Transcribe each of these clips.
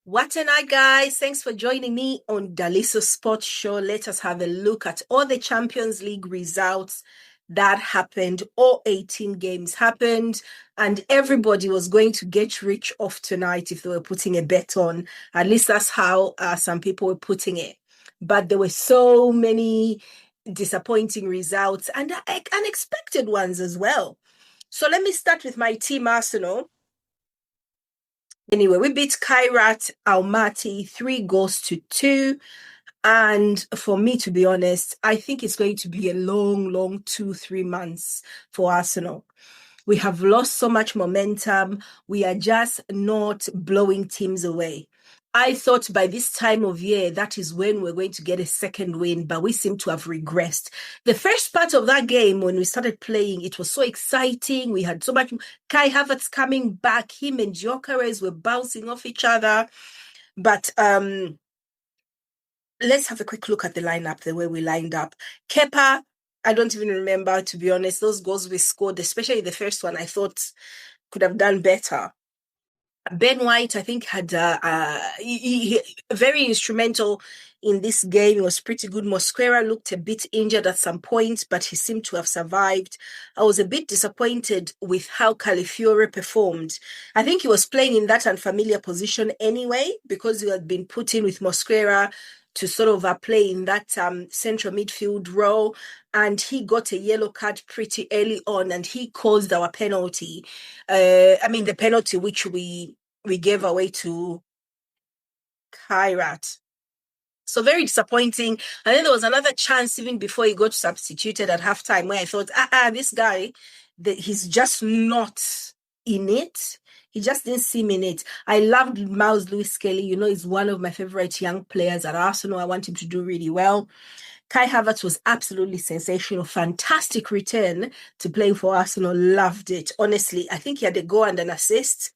What a night, guys. Thanks for joining me on Daliso Sports Show. Let us have a look at all the Champions League results that happened. All 18 games happened, and everybody was going to get rich off tonight if they were putting a bet on. At least that's how some people were putting it. But there were so many disappointing results and unexpected ones as well. So let me start with my team, Arsenal. Anyway, we beat Kairat Almaty 3 goals to 2. And for me, to be honest, I think it's going to be a long 2-3 months for Arsenal. We have lost so much momentum. We are just not blowing teams away. I thought by this time of year, that is when we're going to get a second win, but we seem to have regressed. The first part of that game, when we started playing, it was so exciting. We had so much. Kai Havertz coming back. Him and Gyökeres were bouncing off each other. But let's have a quick look at the lineup, the way we lined up. Kepa, I don't even remember, to be honest. Those goals we scored, especially the first one, I thought could have done better. Ben White, I think, had very instrumental in this game. He was pretty good. Mosquera looked a bit injured at some point, but he seemed to have survived. I was a bit disappointed with how Calafiore performed. I think he was playing in that unfamiliar position anyway, because he had been put in with Mosquera to sort of play in that central midfield role. And he got a yellow card pretty early on, and he caused our penalty. The penalty which we gave away to Kairat. So very disappointing. And then there was another chance even before he got substituted at halftime where I thought, this guy, he's just not in it. He just didn't seem in it. I loved Miles Lewis-Kelly. He's one of my favorite young players at Arsenal. I want him to do really well. Kai Havertz was absolutely sensational. Fantastic return to playing for Arsenal. Loved it. Honestly, I think he had a goal and an assist.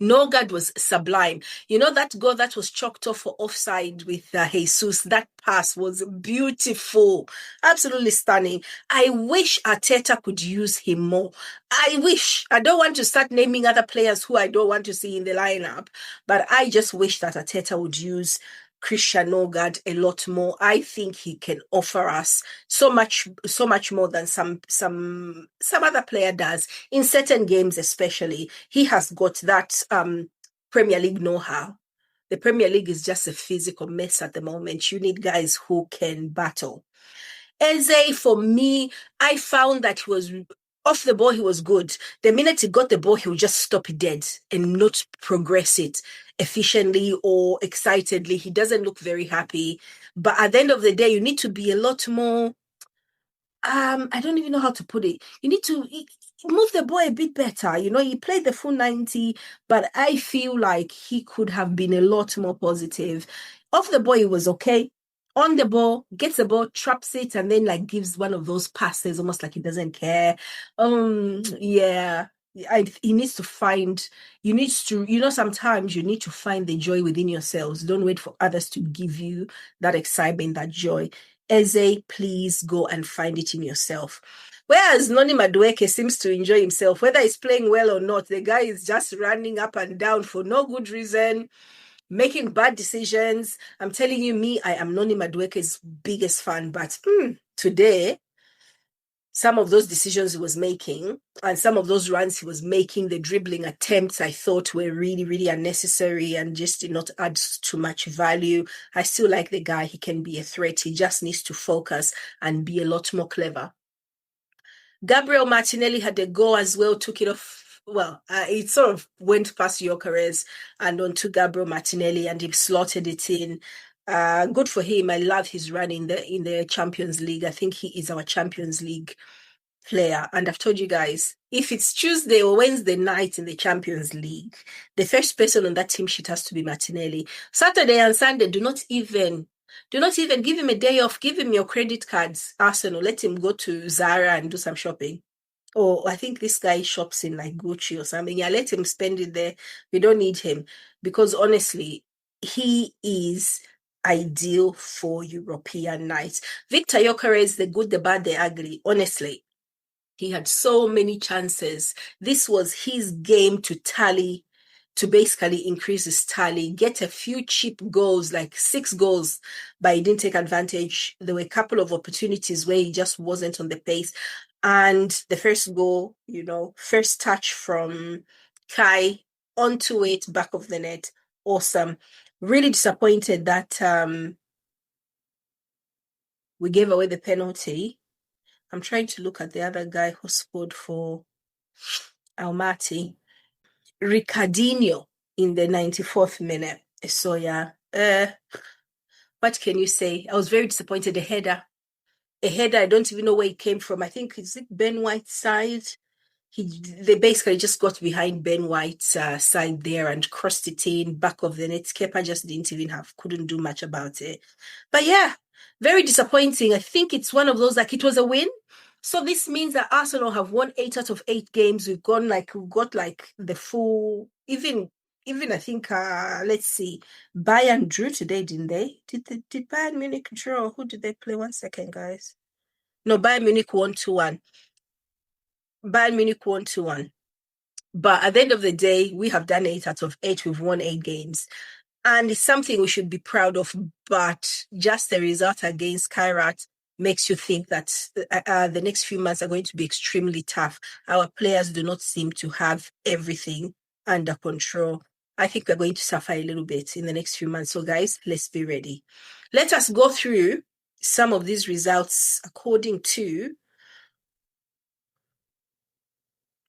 Norgard was sublime. That goal that was chalked off for offside with Jesus, that pass was beautiful. Absolutely stunning. I wish Arteta could use him more. I wish. I don't want to start naming other players who I don't want to see in the lineup, but I just wish that Arteta would use Christian Norgard a lot more. I think he can offer us so much more than some other player does in certain games, especially. He has got that Premier League know-how. The Premier League is just a physical mess at the moment. You need guys who can battle. Eze, for me, I found that he was off the ball, he was good. The minute he got the ball, he would just stop it dead and not progress it efficiently or excitedly. He doesn't look very happy. But at the end of the day, you need to be a lot more, I don't even know how to put it. You need to move the ball a bit better. He played the full 90, but I feel like he could have been a lot more positive. Off the ball, he was okay. On the ball, gets the ball, traps it, and then gives one of those passes almost like he doesn't care. Yeah. He needs to find, sometimes you need to find the joy within yourselves. Don't wait for others to give you that excitement, that joy. Eze, please go and find it in yourself. Whereas Noni Madueke seems to enjoy himself, whether he's playing well or not, the guy is just running up and down for no good reason, making bad decisions. I'm telling you, I am Noni Madueke's biggest fan, but today, some of those decisions he was making and some of those runs he was making, the dribbling attempts, I thought were really, really unnecessary and just did not add too much value. I still like the guy. He can be a threat. He just needs to focus and be a lot more clever. Gabriel Martinelli had a goal as well, took it off. Well, it sort of went past Gyökeres and onto Gabriel Martinelli, and he slotted it in. Good for him. I love his run in the Champions League. I think he is our Champions League player. And I've told you guys, if it's Tuesday or Wednesday night in the Champions League, the first person on that team sheet has to be Martinelli. Saturday and Sunday, do not even give him a day off. Give him your credit cards, Arsenal. Let him go to Zara and do some shopping. Or I think this guy shops in Gucci or something. Yeah, let him spend it there. We don't need him because honestly, he is ideal for European nights. Victor Gyökeres, the good, the bad, the ugly. Honestly, he had so many chances. This was his game to tally to basically increase his tally, get a few cheap goals, like 6 goals, but he didn't take advantage. There were a couple of opportunities where he just wasn't on the pace. And the first goal, first touch from Kai onto it, back of the net. Awesome. Really disappointed that we gave away the penalty. I'm trying to look at the other guy who scored for Almaty. Ricardinho in the 94th minute. So yeah, what can you say? I was very disappointed. A header, I don't even know where it came from. I think it's Ben White's side. They basically just got behind Ben White's side there and crossed it in, back of the net. Kepa just couldn't do much about it. But yeah, very disappointing. I think it's one of those, like, it was a win. So this means that Arsenal have won 8 out of 8 games. We've got the full, even I think, let's see, Bayern drew today, didn't they? Did Bayern Munich draw? Who did they play? 1 second, guys. No, Bayern Munich won 2-1. Bayern Munich won 2-1. But at the end of the day, we have done 8 out of 8. We've won 8 games. And it's something we should be proud of. But just the result against Kairat makes you think that the next few months are going to be extremely tough. Our players do not seem to have everything under control. I think we're going to suffer a little bit in the next few months. So guys, let's be ready. Let us go through some of these results according to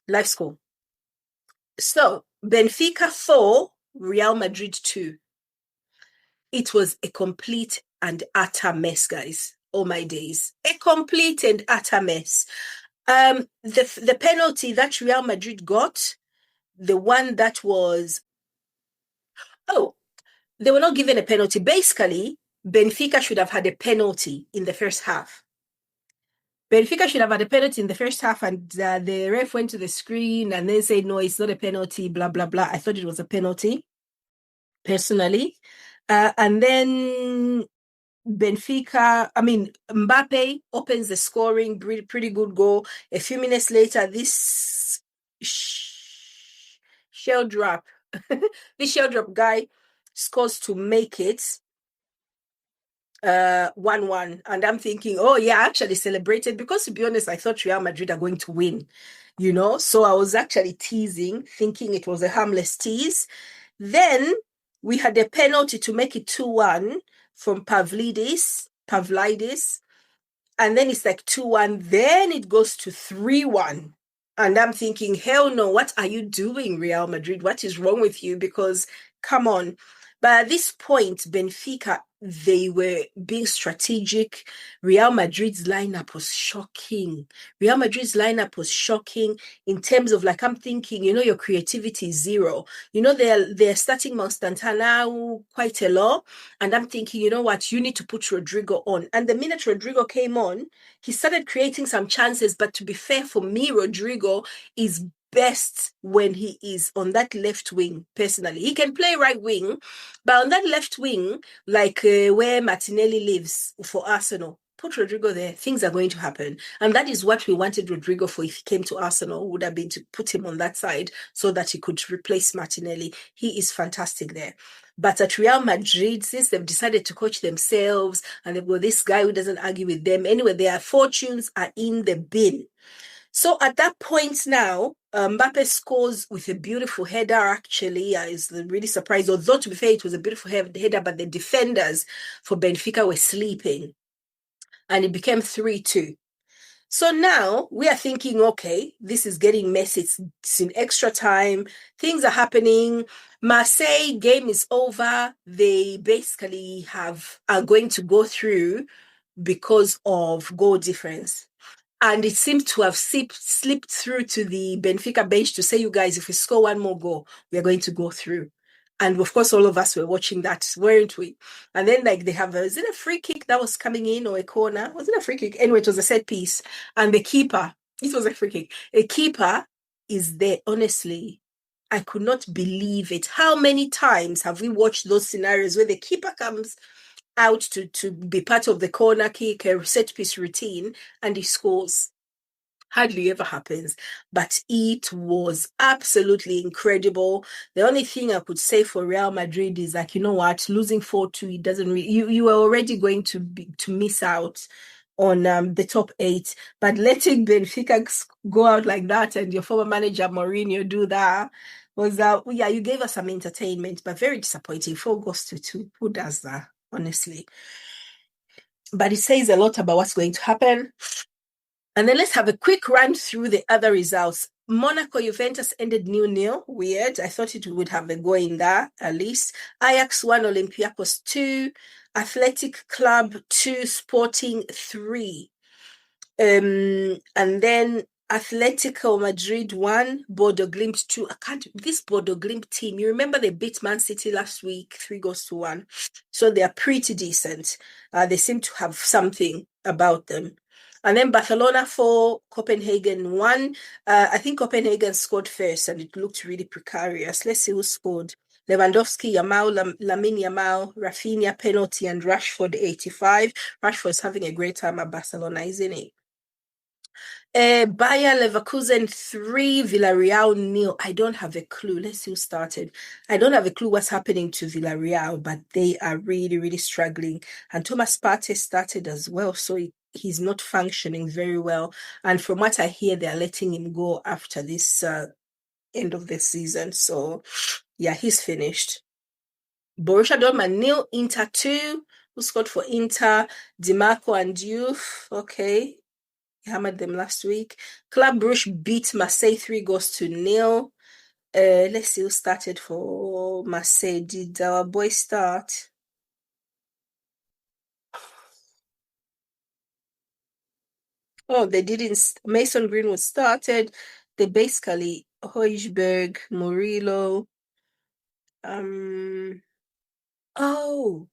live score. So Benfica 4, Real Madrid 2. It was a complete and utter mess, guys. Oh my days. A complete and utter mess. The penalty that Real Madrid got, the one that was... Oh, they were not given a penalty. Basically, Benfica should have had a penalty in the first half. Benfica should have had a penalty in the first half, and the ref went to the screen and then said, no, it's not a penalty, blah, blah, blah. I thought it was a penalty, personally. And then Mbappe opens the scoring, pretty good goal. A few minutes later, this shell drop guy scores to make it 1-1. And I'm thinking, oh yeah, I actually celebrated, because to be honest, I thought Real Madrid are going to win, so I was actually teasing, thinking it was a harmless tease. Then we had a penalty to make it 2-1 from Pavlidis, and then it's like 2-1, then it goes to 3-1. And I'm thinking, hell no, what are you doing, Real Madrid? What is wrong with you? Because, come on. But at this point, Benfica, they were being strategic. Real Madrid's lineup was shocking. In terms of, like, I'm thinking, your creativity is zero. They're starting Constantino quite a lot. And I'm thinking, you know what? You need to put Rodrigo on. And the minute Rodrigo came on, he started creating some chances. But to be fair, for me, Rodrigo is best when he is on that left wing, personally. He can play right wing, but on that left wing, like where Martinelli lives for Arsenal, put Rodrigo there, things are going to happen. And that is what we wanted Rodrigo for if he came to Arsenal, would have been to put him on that side so that he could replace Martinelli. He is fantastic there. But at Real Madrid, since they've decided to coach themselves and they've got this guy who doesn't argue with them, anyway, their fortunes are in the bin. So at that point now, Mbappe scores with a beautiful header, actually. I was really surprised. Although, to be fair, it was a beautiful header, but the defenders for Benfica were sleeping. And it became 3-2. So now we are thinking, okay, this is getting messy. It's in extra time. Things are happening. Marseille game is over. They basically are going to go through because of goal difference. And it seemed to have slipped through to the Benfica bench to say, you guys, if we score one more goal, we are going to go through. And of course, all of us were watching that, weren't we? And then, like, they have is it a free kick that was coming in or a corner? Was it a free kick? Anyway, it was a set piece. And the keeper, it was a free kick. A keeper is there. Honestly, I could not believe it. How many times have we watched those scenarios where the keeper comes out to be part of the corner kick, a set piece routine, and he scores? Hardly ever happens, but it was absolutely incredible. The only thing I could say for Real Madrid is like, you know what, losing 4-2, it doesn't really, you were already going to miss out on the top 8, but letting Benfica go out like that and your former manager Mourinho do that was yeah, you gave us some entertainment, but very disappointing. 4 goals to 2. Who does that, honestly? But it says a lot about what's going to happen. And then let's have a quick run through the other results. Monaco Juventus ended 0-0. Weird. I thought it would have a go in there at least. Ajax 1, Olympiacos 2, Athletic Club 2, Sporting 3. And then Atletico Madrid 1, Bodø Glimt 2. This Bodø Glimt team, you remember they beat Man City last week, 3-1. So they are pretty decent. They seem to have something about them. And then Barcelona 4, Copenhagen 1. I think Copenhagen scored first and it looked really precarious. Let's see who scored. Lewandowski, Yamal, Lamine Yamal, Rafinha, penalty, and Rashford 85. Rashford's having a great time at Barcelona, isn't he? Bayern Leverkusen 3, Villarreal 0. I don't have a clue. Let's see who started. I don't have a clue what's happening to Villarreal, but they are really, really struggling. And Thomas Partey started as well, so he's not functioning very well. And from what I hear, they're letting him go after this end of the season. So, yeah, he's finished. Borussia Dortmund 0, Inter 2. Who scored for Inter? Dimarco and Diouf. Okay. He hammered them last week. Club Brugge beat Marseille 3-0. Let's see who started for Marseille. Did our boy start? Oh, they didn't. Mason Greenwood started. They basically Højbjerg, Murillo. Oh,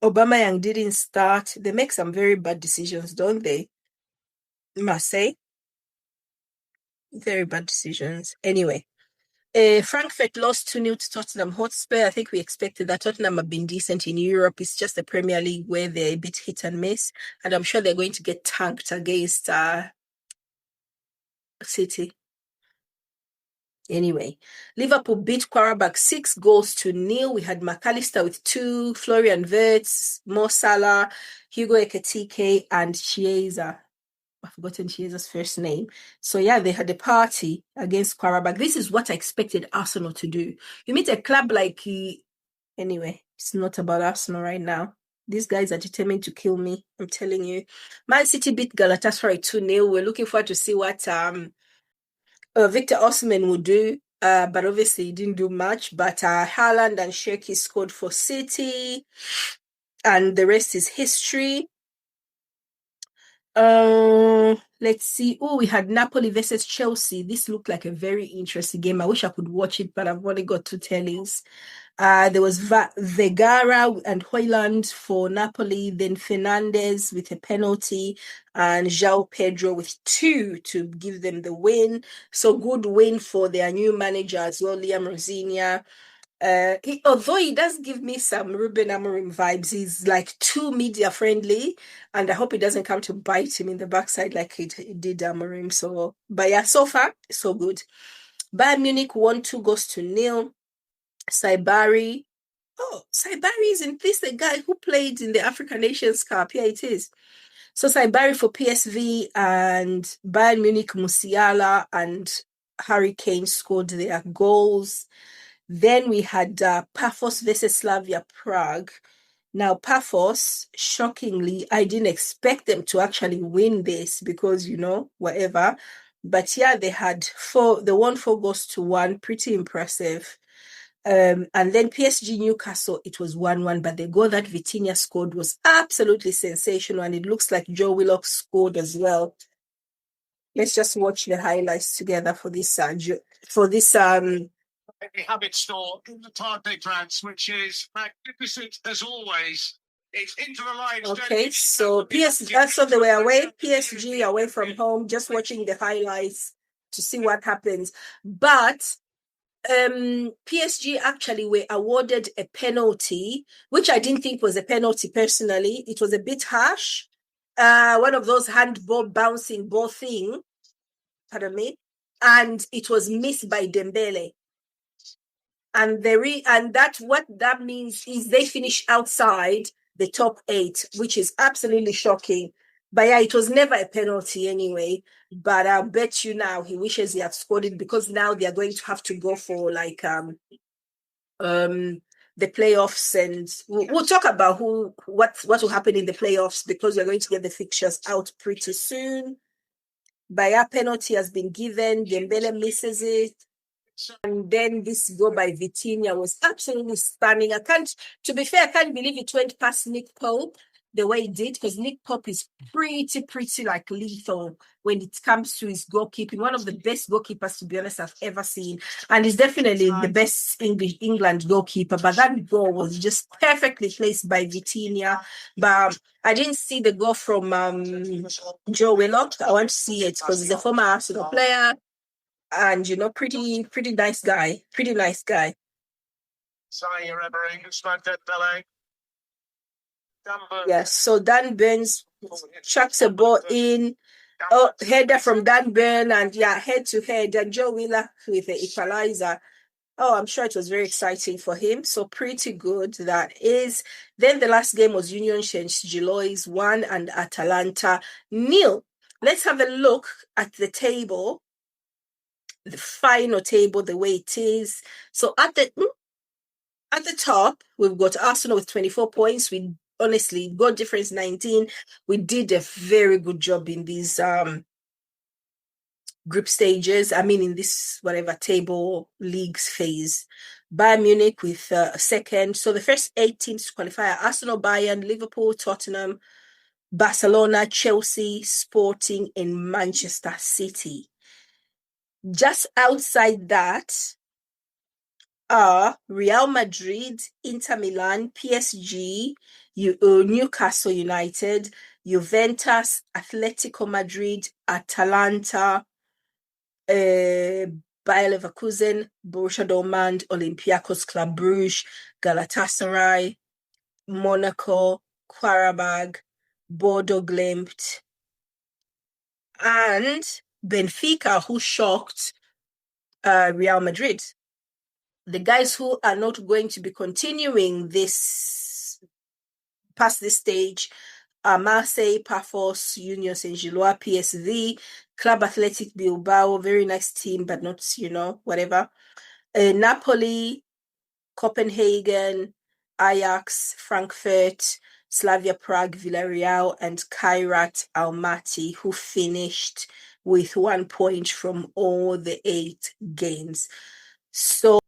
Aubameyang didn't start. They make some very bad decisions, don't they? Marseille, very bad decisions. Anyway. Frankfurt lost 2-0 to Tottenham Hotspur. I think we expected that. Tottenham have been decent in Europe. It's just the Premier League where they're a bit hit and miss. And I'm sure they're going to get tanked against City. Anyway, Liverpool beat Qarabag 6-0. We had McAllister with 2, Florian Wirtz, Mo Salah, Hugo Ekitike, and Chiesa. I've forgotten Chiesa's first name. So yeah, they had a party against Qarabag. This is what I expected Arsenal to do. You meet a club like anyway, it's not about Arsenal right now. These guys are determined to kill me. I'm telling you. Man City beat Galatasaray 2-0. We're looking forward to see what Victor Osimhen will do. But obviously he didn't do much. But Haaland and Shirky scored for City. And the rest is history. Let's see. Oh, we had Napoli versus Chelsea. This looked like a very interesting game. I wish I could watch it, but I've only got 2 tellings. There was Vegara and Højlund for Napoli, then Fernandez with a penalty, and João Pedro with 2 to give them the win. So good win for their new manager as well, Liam Rosinia. Although he does give me some Ruben Amorim vibes, he's like too media friendly, and I hope it doesn't come to bite him in the backside like it did Amorim. So, but yeah, so far so good. Bayern Munich won 2-0. Saibari. Oh, Saibari, isn't this the guy who played in the African Nations Cup? Yeah, it is. So Saibari for PSV and Bayern Munich, Musiala and Harry Kane scored their goals. Then we had Paphos versus Slavia Prague. Now, Paphos, shockingly, I didn't expect them to actually win this because, whatever. But yeah, they won 4-1, pretty impressive. And then PSG Newcastle, it was 1-1, but the goal that Vitinha scored was absolutely sensational, and it looks like Joe Willock scored as well. Let's just watch the highlights together for this habit store in the Tarde France, which is magnificent as always. It's into the line. Okay, so PSG, so they were away, PSG away from home, just watching the highlights to see what happens. But PSG actually were awarded a penalty, which I didn't think was a penalty personally. It was a bit harsh. one of those handball bouncing ball thing, pardon me, and it was missed by Dembele. And what that means is they finish outside the top 8, which is absolutely shocking. But yeah, it was never a penalty anyway. But I'll bet you now he wishes he had scored it, because now they are going to have to go for like the playoffs, and we'll talk about what will happen in the playoffs, because we're going to get the fixtures out pretty soon. But yeah, penalty has been given. Dembele misses it. And then this goal by Vitinha was absolutely stunning. To be fair, I can't believe it went past Nick Pope the way it did, because Nick Pope is pretty like lethal when it comes to his goalkeeping. One of the best goalkeepers, to be honest, I've ever seen. And he's definitely the best England goalkeeper. But that goal was just perfectly placed by Vitinha. But I didn't see the goal from Joe Willock. I want to see it because he's a former Arsenal player. And pretty nice guy. Pretty nice guy. Yes, so Dan Burns chucks a ball in. Oh, header from Dan Burn, and yeah, head to head. And Joe Willock with the equalizer. Oh, I'm sure it was very exciting for him. So pretty good that is. Then the last game was Union Saint-Gilloise 1 and Atalanta 0. Let's have a look at the table. The final table, the way it is. So at the top, we've got Arsenal with 24 points. We honestly got difference 19. We did a very good job in these group stages. I mean, in this whatever table leagues phase. Bayern Munich with second. So the first 8 teams to qualify are Arsenal, Bayern, Liverpool, Tottenham, Barcelona, Chelsea, Sporting, and Manchester City. Just outside that are Real Madrid, Inter Milan, PSG, Newcastle United, Juventus, Atlético Madrid, Atalanta, Bayer Leverkusen, Borussia Dortmund, Olympiacos, Club Brugge, Galatasaray, Monaco, Qarabag, Bodø, Glimt, and Benfica, who shocked Real Madrid. The guys who are not going to be continuing this past this stage are Marseille, Pafos, Union Saint-Gilloise, PSV, Club Athletic Bilbao, very nice team, but not, whatever. Napoli, Copenhagen, Ajax, Frankfurt, Slavia Prague, Villarreal, and Kairat Almaty, who finished with 1 point from all the 8 games. So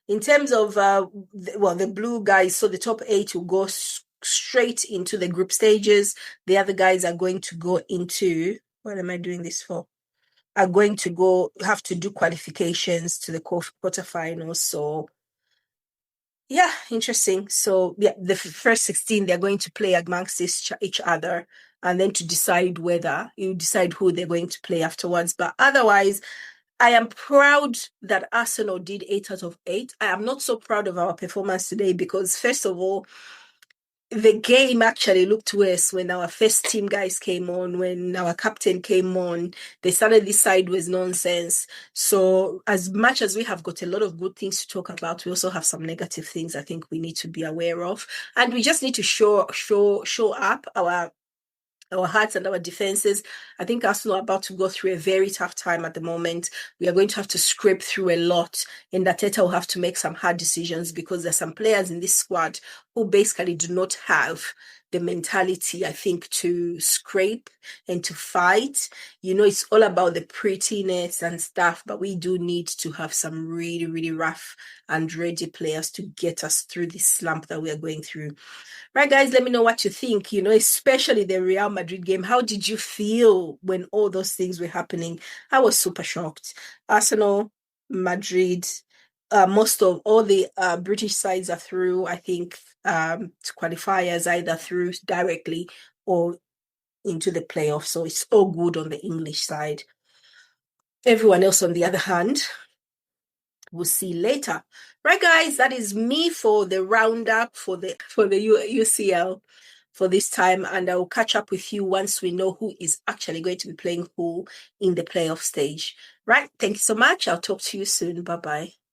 in terms of, the blue guys, so the top 8 will go straight into the group stages. The other guys are going to go into, what am I doing this for? Are going to have to do qualifications to the quarterfinals. So yeah, interesting. So yeah, the first 16, they're going to play amongst each other, and then to decide who they're going to play afterwards. But otherwise, I am proud that Arsenal did 8 out of 8. I am not so proud of our performance today because, first of all, the game actually looked worse when our first team guys came on, when our captain came on. They started this sideways nonsense. So as much as we have got a lot of good things to talk about, we also have some negative things I think we need to be aware of. And we just need to show up our hearts and our defenses. I think Arsenal are about to go through a very tough time at the moment. We are going to have to scrape through a lot, and Arteta will have to make some hard decisions because there's some players in this squad who basically do not have the mentality, I think, to scrape and to fight. It's all about the prettiness and stuff, but we do need to have some really, really rough and ready players to get us through this slump that we are going through. Right, guys, let me know what you think, especially the Real Madrid game. How did you feel when all those things were happening? I was super shocked. Arsenal, Madrid, most of all the British sides are through, I think, to qualifiers, either through directly or into the playoffs. So it's all good on the English side. Everyone else, on the other hand, we'll see later. Right, guys, that is me for the roundup for the UCL for this time, and I will catch up with you once we know who is actually going to be playing who in the playoff stage. Right. Thank you so much. I'll talk to you soon. Bye-bye.